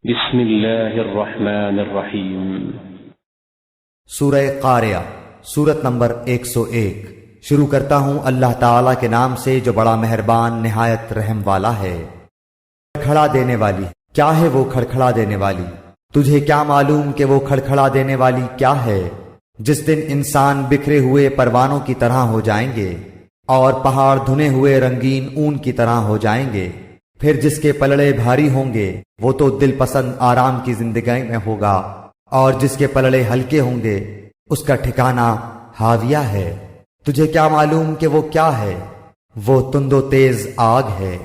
بسم اللہ الرحمن الرحیم۔ سورہ قاریہ، سورت نمبر 101۔ شروع کرتا ہوں اللہ تعالیٰ کے نام سے جو بڑا مہربان نہایت رحم والا ہے۔ کھڑکھڑا دینے والی، کیا ہے وہ کھڑکھڑا دینے والی؟ تجھے کیا معلوم کہ وہ کھڑکھڑا دینے والی کیا ہے؟ جس دن انسان بکھرے ہوئے پروانوں کی طرح ہو جائیں گے اور پہاڑ دھنے ہوئے رنگین اون کی طرح ہو جائیں گے، پھر جس کے پلڑے بھاری ہوں گے وہ تو دل پسند آرام کی زندگی میں ہوگا، اور جس کے پلڑے ہلکے ہوں گے اس کا ٹھکانہ ہاویہ ہے۔ تجھے کیا معلوم کہ وہ کیا ہے؟ وہ تند و تیز آگ ہے۔